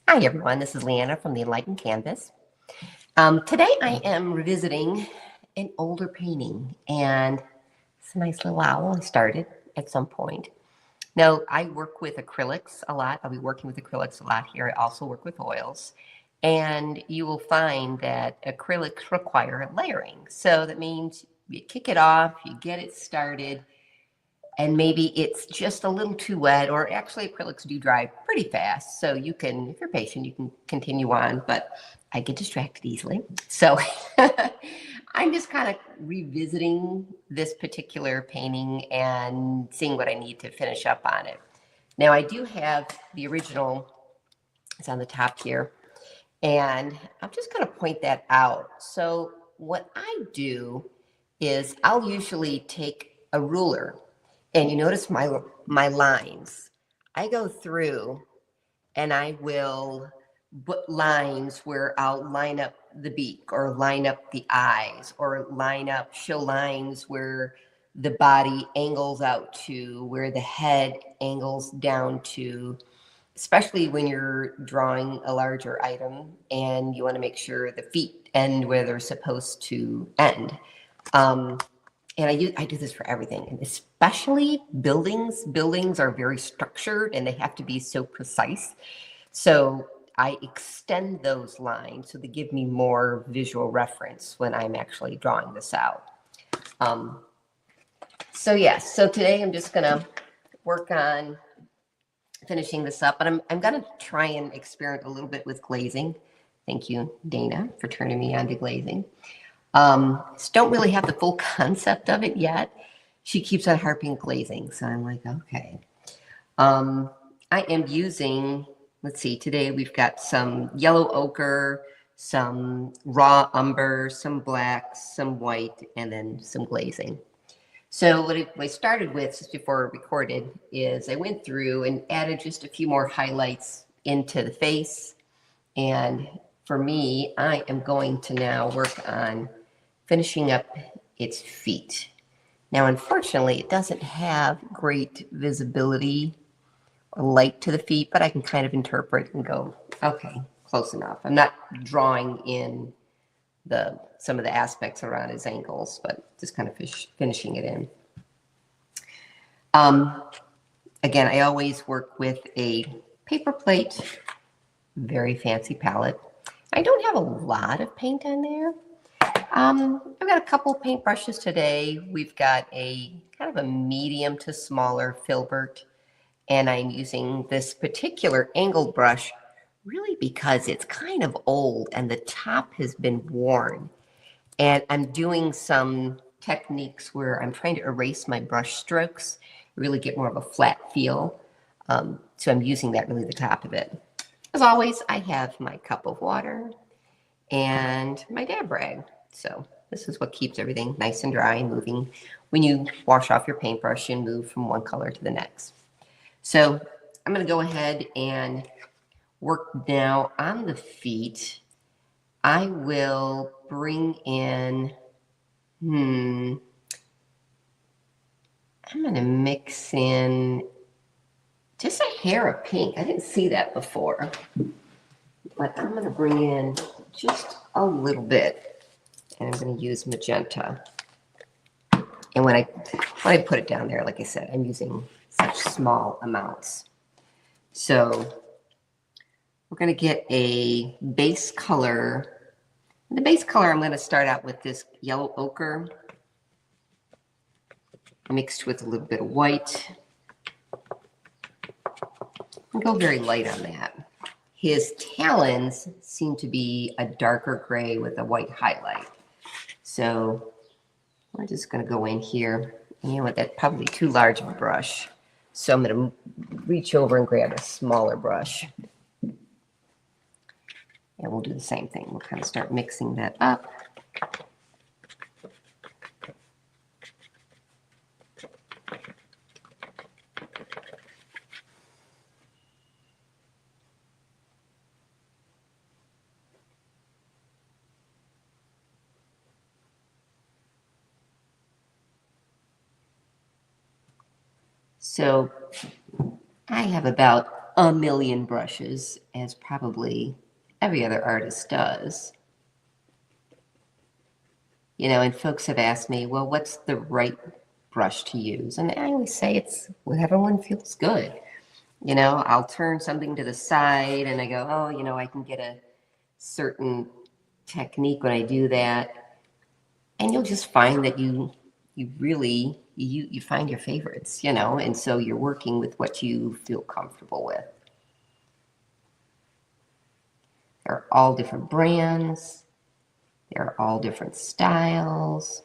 Hi everyone, this is Leanna from the Enlightened Canvas. Today I am revisiting an older painting, and it's a nice little owl I started at some point. Now, I work with acrylics a lot. I'll be working with acrylics a lot here. I also work with oils, and you will find that acrylics require layering. So that means you kick it off, you get it started, and maybe it's just a little too wet, or actually acrylics do dry pretty fast. So you can, if you're patient, you can continue on, but I get distracted easily. So I'm just kind of revisiting this particular painting and seeing what I need to finish up on it. Now I do have the original, it's on the top here, and I'm just going to point that out. So what I do is I'll usually take a ruler, and you notice my lines. I go through and I will put lines where I'll line up the beak or line up the eyes or show lines where the body angles out to, where the head angles down to, especially when you're drawing a larger item and you want to make sure the feet end where they're supposed to end. And I do this for everything, and especially buildings. Buildings are very structured and they have to be so precise. So I extend those lines so they give me more visual reference when I'm actually drawing this out. So yes, so today I'm just gonna work on finishing this up, but I'm gonna try and experiment a little bit with glazing. Thank you, Dana, for turning me on to glazing. Don't really have the full concept of it yet. She keeps on harping glazing, so I'm like, okay. I am using, let's see, today we've got some yellow ochre, some raw umber, some black, some white, and then some glazing. So what I started with just before I recorded is I went through and added just a few more highlights into the face. And for me, I am going to now work on finishing up its feet. Now, unfortunately, it doesn't have great visibility or light to the feet, but I can kind of interpret and go, okay, close enough. I'm not drawing in some of the aspects around his ankles, but just kind of finishing it in. Again, I always work with a paper plate, very fancy palette. I don't have a lot of paint on there. I've got a couple of paint brushes today. We've got a kind of a medium to smaller filbert, and I'm using this particular angled brush really because it's kind of old and the top has been worn. And I'm doing some techniques where I'm trying to erase my brush strokes, really get more of a flat feel. So I'm using that really the top of it. As always, I have my cup of water and my dab rag. So this is what keeps everything nice and dry and moving when you wash off your paintbrush and move from one color to the next. So I'm going to go ahead and work now on the feet. I will bring in, I'm going to mix in just a hair of pink. I didn't see that before, but I'm going to bring in just a little bit, and I'm going to use magenta. And when I put it down there, like I said, I'm using such small amounts. So we're going to get a base color. The base color, I'm going to start out with this yellow ochre mixed with a little bit of white. I'll go very light on that. His talons seem to be a darker gray with a white highlight. So we're just going to go in here. And you know what, that's probably too large of a brush. So I'm going to reach over and grab a smaller brush. And we'll do the same thing. We'll kind of start mixing that up. So I have about a million brushes, as probably every other artist does. You know, and folks have asked me, well, what's the right brush to use? And I always say it's whatever one feels good. You know, I'll turn something to the side and I go, oh, you know, I can get a certain technique when I do that. And you'll just find that you really, you find your favorites, you know, and so you're working with what you feel comfortable with. They're all different brands. They're all different styles.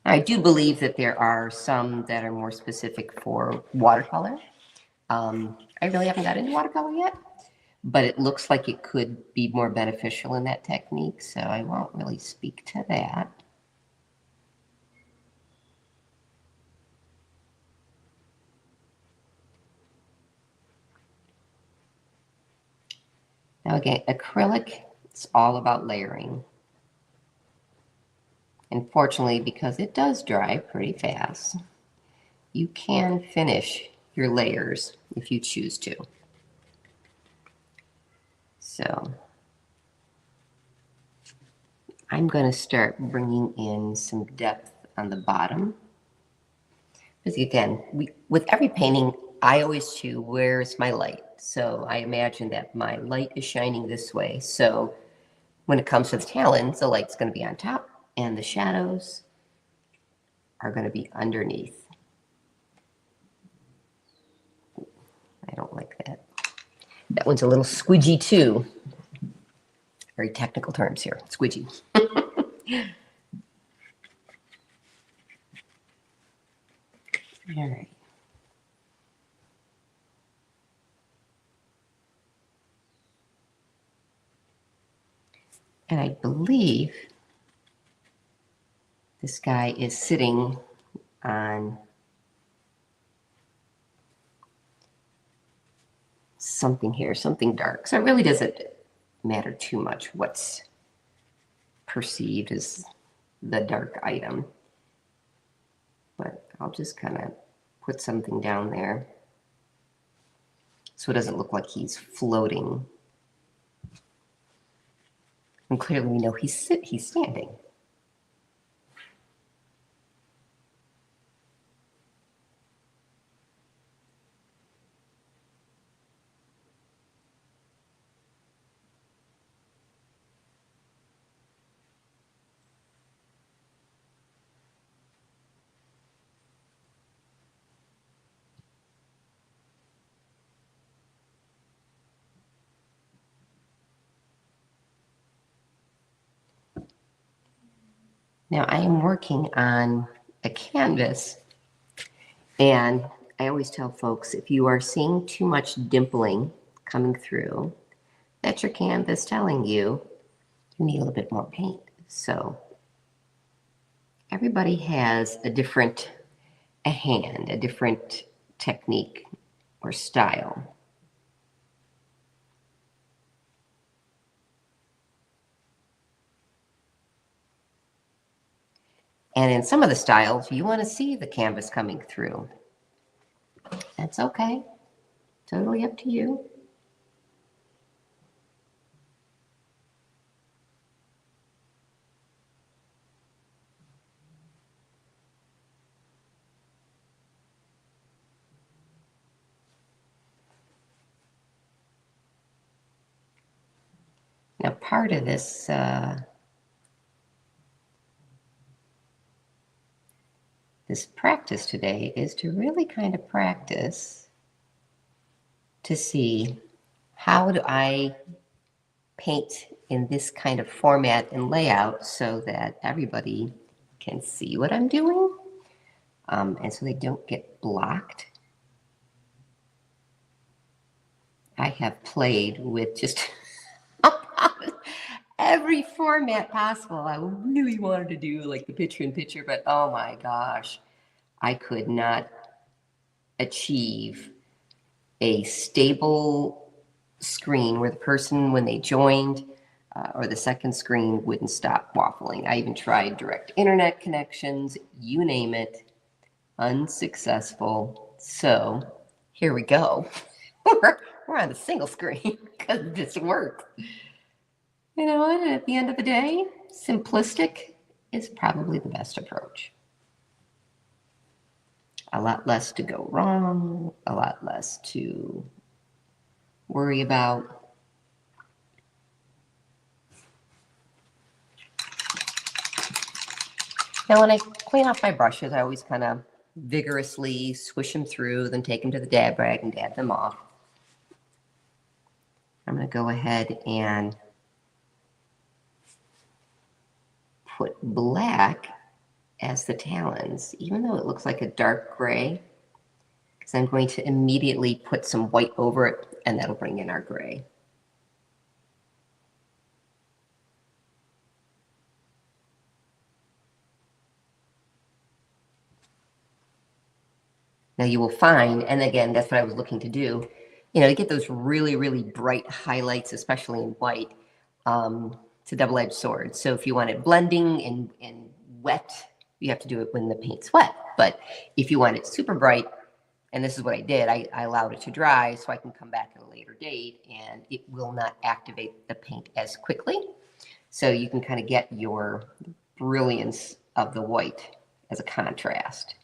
I do believe that there are some that are more specific for watercolor. I really haven't got into watercolor yet, but it looks like it could be more beneficial in that technique, so I won't really speak to that. Now again, acrylic, it's all about layering. And fortunately, because it does dry pretty fast, you can finish your layers if you choose to. So I'm going to start bringing in some depth on the bottom. Because again, with every painting, I always choose where's my light. So I imagine that my light is shining this way. So when it comes to the talons, the light's going to be on top and the shadows are going to be underneath. I don't like that. That one's a little squidgy too. Very technical terms here, squidgy. All right. And I believe this guy is sitting on something here, something dark. So it really doesn't matter too much what's perceived as the dark item. But I'll just kind of put something down there so it doesn't look like he's floating. And clearly we know he's standing. Now I am working on a canvas, and I always tell folks, if you are seeing too much dimpling coming through, that's your canvas telling you you need a little bit more paint. So everybody has a different hand, a different technique or style. And in some of the styles, you want to see the canvas coming through. That's okay. Totally up to you. Now, part of this this practice today is to really kind of practice to see how do I paint in this kind of format and layout so that everybody can see what I'm doing, and so they don't get blocked. I have played with just every format possible. I really wanted to do like the picture-in-picture, but oh my gosh, I could not achieve a stable screen where the person, when they joined, or the second screen wouldn't stop waffling. I even tried direct internet connections, you name it, unsuccessful. So here we go. we're on a single screen because this works. You know what? At the end of the day, simplistic is probably the best approach. A lot less to go wrong, a lot less to worry about. Now, when I clean off my brushes, I always kind of vigorously swish them through, then take them to the dab rag and dab them off. I'm going to go ahead and put black as the talons, even though it looks like a dark gray, because I'm going to immediately put some white over it, and that'll bring in our gray. Now you will find, and again, that's what I was looking to do, you know, to get those really, really bright highlights, especially in white, it's a double-edged sword. So if you want it blending and wet, you have to do it when the paint's wet. But if you want it super bright, and this is what I did, I allowed it to dry so I can come back at a later date and it will not activate the paint as quickly. So you can kind of get your brilliance of the white as a contrast.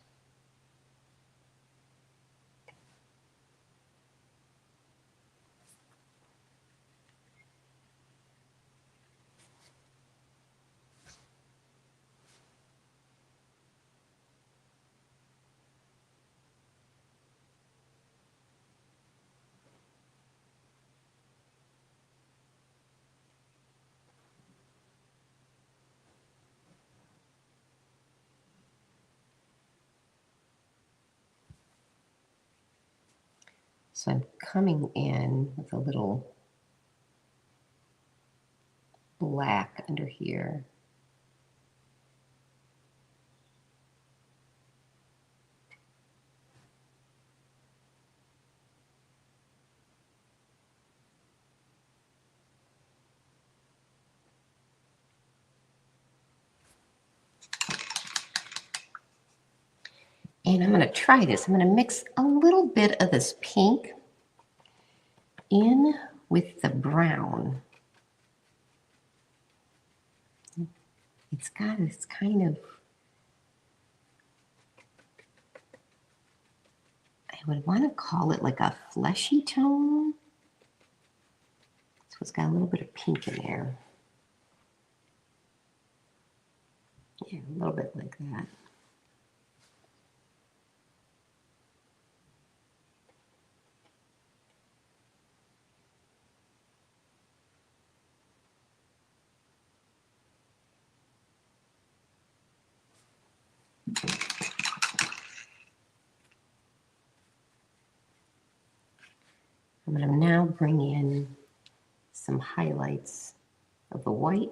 So I'm coming in with a little black under here. And I'm going to try this. I'm going to mix a little bit of this pink in with the brown. It's got this kind of, I would want to call it like a fleshy tone. So it's got a little bit of pink in there. Yeah, a little bit like that. I'm going to now bring in some highlights of the white.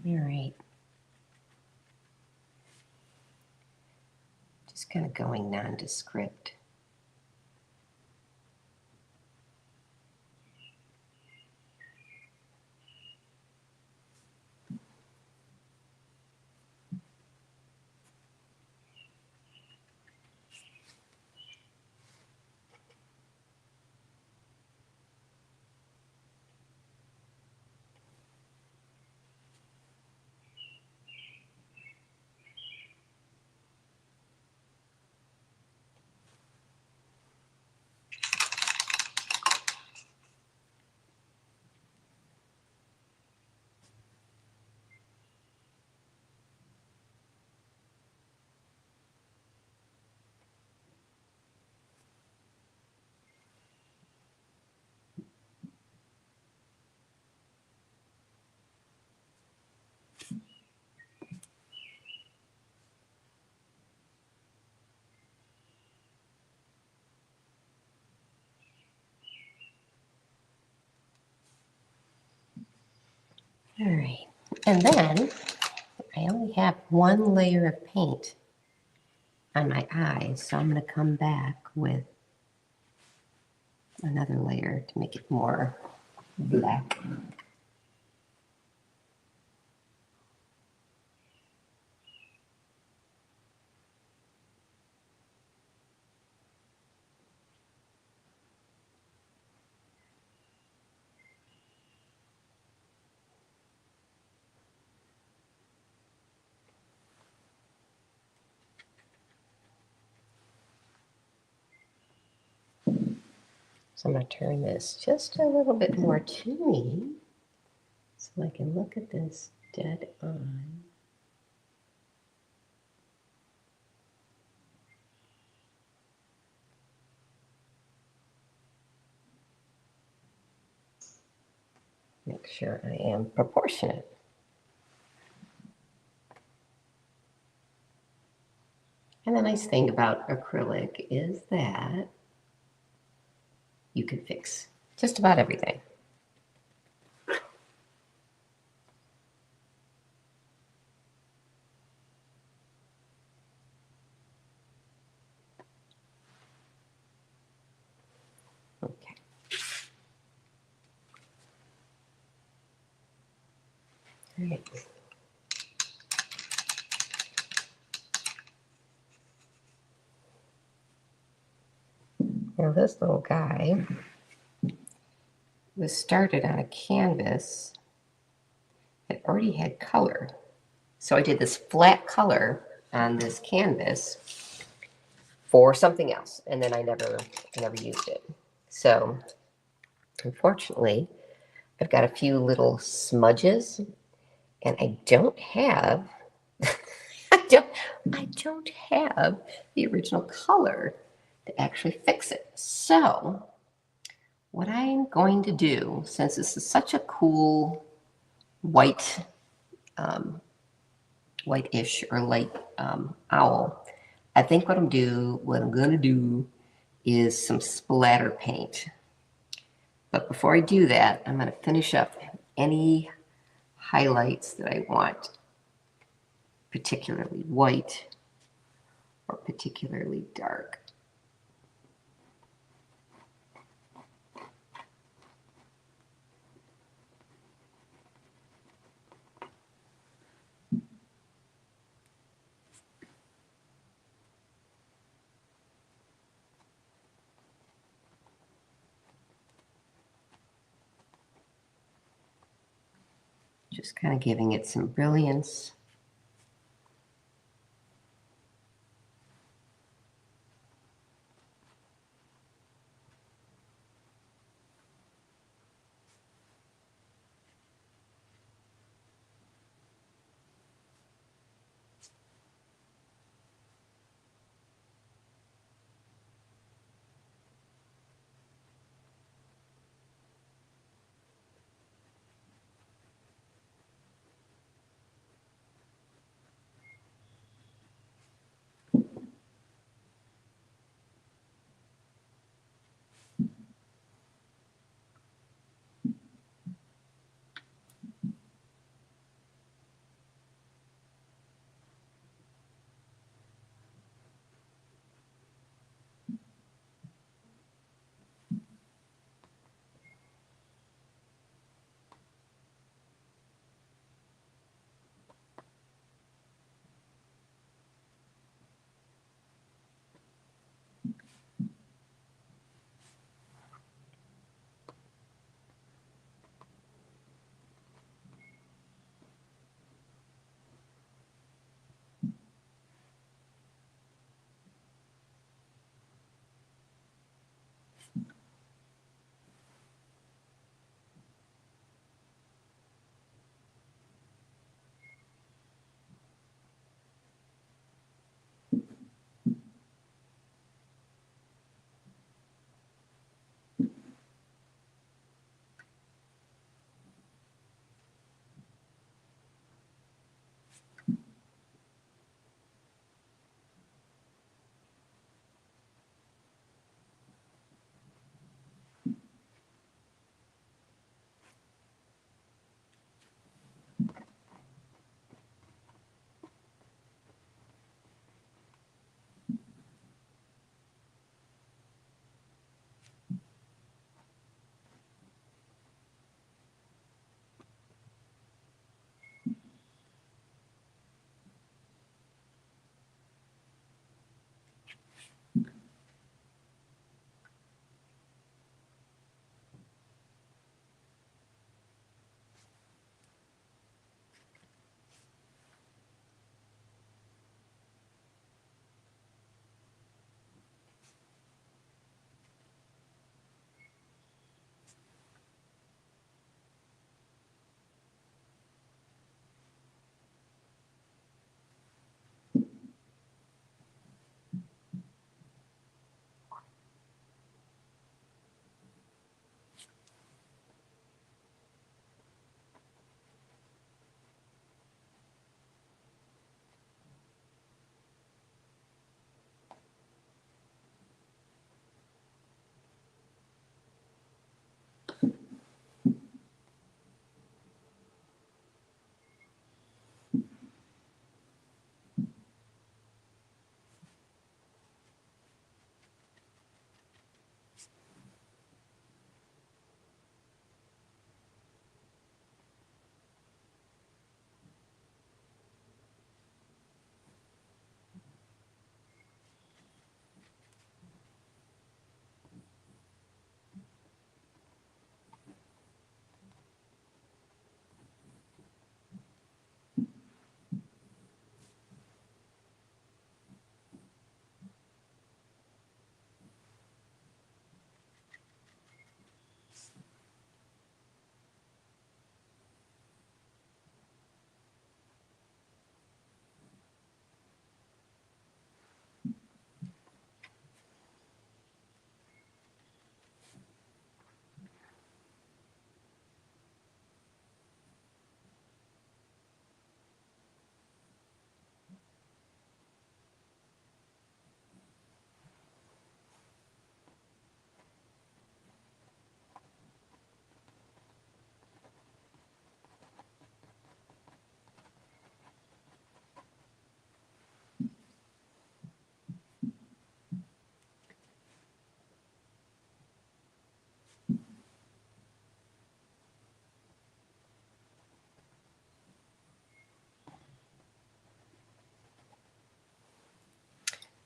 All right. Just kind of going nondescript. All right. And then I only have one layer of paint on my eyes, so I'm going to come back with another layer to make it more black. So I'm going to turn this just a little bit more to me so I can look at this dead on. Make sure I am proportionate. And the nice thing about acrylic is that you can fix just about everything. Okay. All right. Now this little guy was started on a canvas that already had color. So I did this flat color on this canvas for something else, and then I never used it. So unfortunately, I've got a few little smudges, and I don't have I don't have the original color to actually fix it. So what I'm going to do, since this is such a cool white, white-ish or light owl, I think what I'm gonna do is some splatter paint. But before I do that, I'm gonna finish up any highlights that I want, particularly white or particularly dark. Just kind of giving it some brilliance.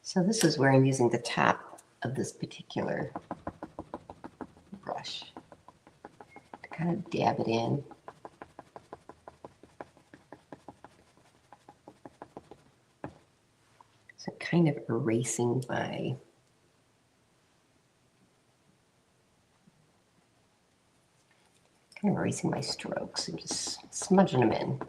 So this is where I'm using the top of this particular brush to kind of dab it in. So kind of erasing my strokes and just smudging them in.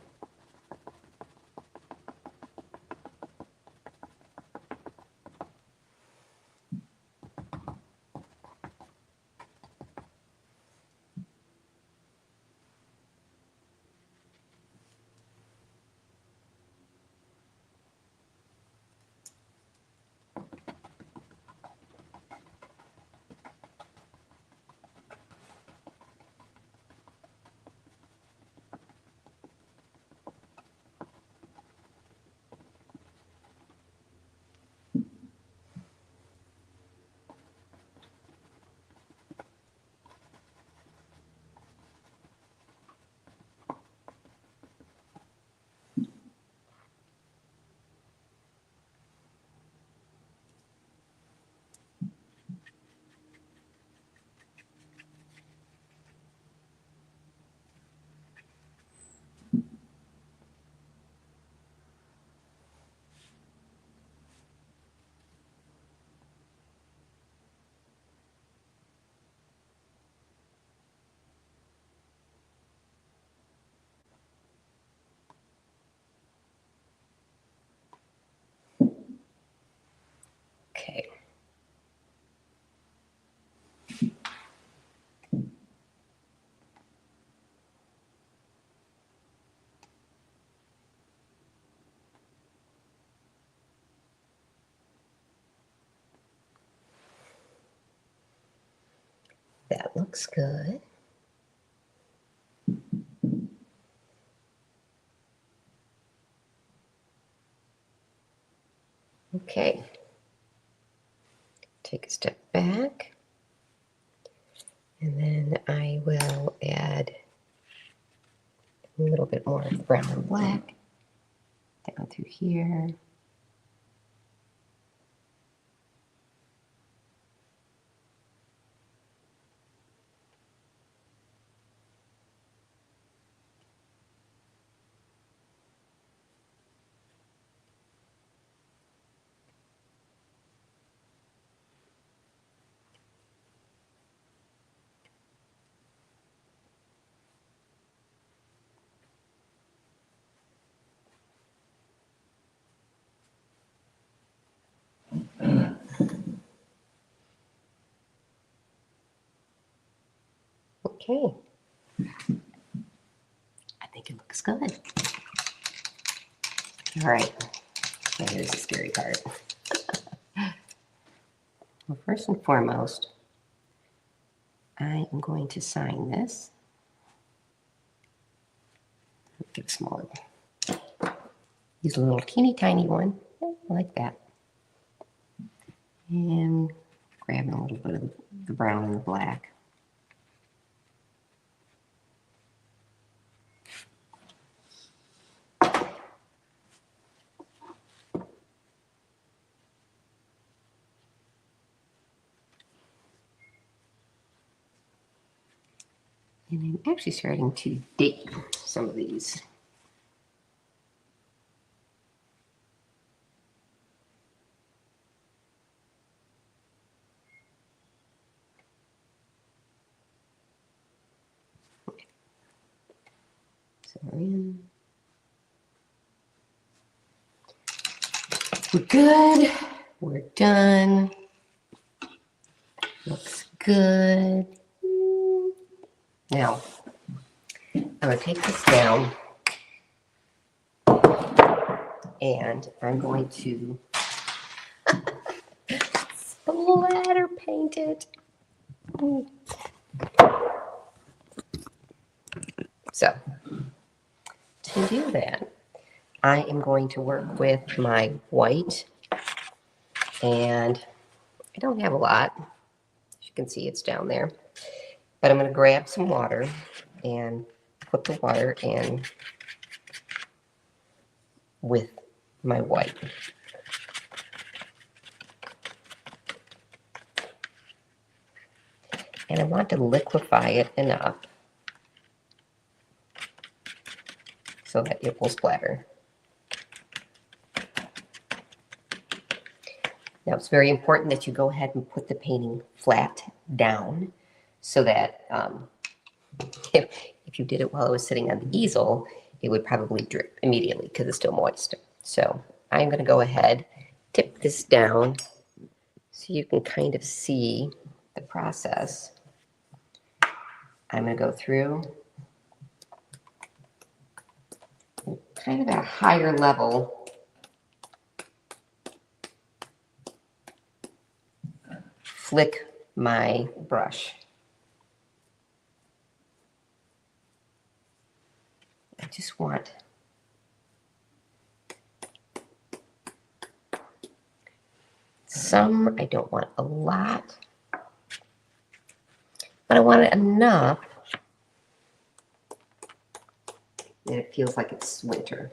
Okay. That looks good. Okay. Take a step back. And then I will add a little bit more brown and black down through here. Okay. I think it looks good. All right. Now here's the scary part. Well, first and foremost, I am going to sign this. Get a smaller one. Use a little teeny tiny one, like that. And grab a little bit of the brown and the black. And I'm actually starting to date some of these. So we're in. We're good. We're done. Looks good. Now, I'm going to take this down and I'm going to splatter paint it. So, to do that, I am going to work with my white, and I don't have a lot. As you can see, it's down there. But I'm going to grab some water and put the water in with my white. And I want to liquefy it enough so that it will splatter. Now it's very important that you go ahead and put the painting flat down so that if you did it while it was sitting on the easel, it would probably drip immediately because it's still moist. So I'm going to go ahead, tip this down so you can kind of see the process. I'm going to go through kind of at a higher level. Flick my brush. I just want some, I don't want a lot, but I want it enough that it feels like it's winter.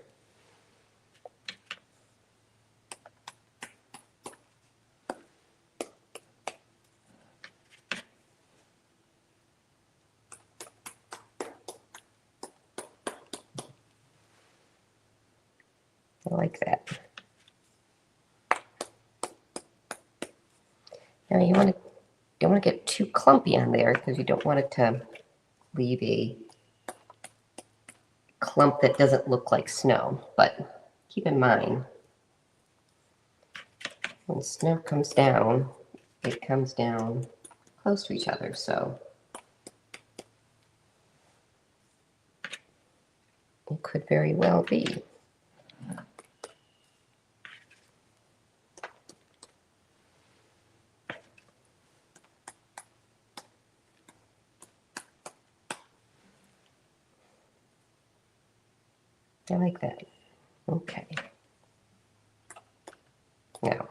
I like that. Now you don't want to get too clumpy on there because you don't want it to leave a clump that doesn't look like snow. But keep in mind, when snow comes down, it comes down close to each other. So it could very well be. I like that. Okay. Now,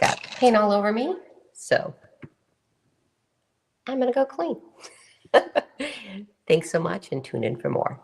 got paint all over me, so I'm going to go clean. Thanks so much and tune in for more.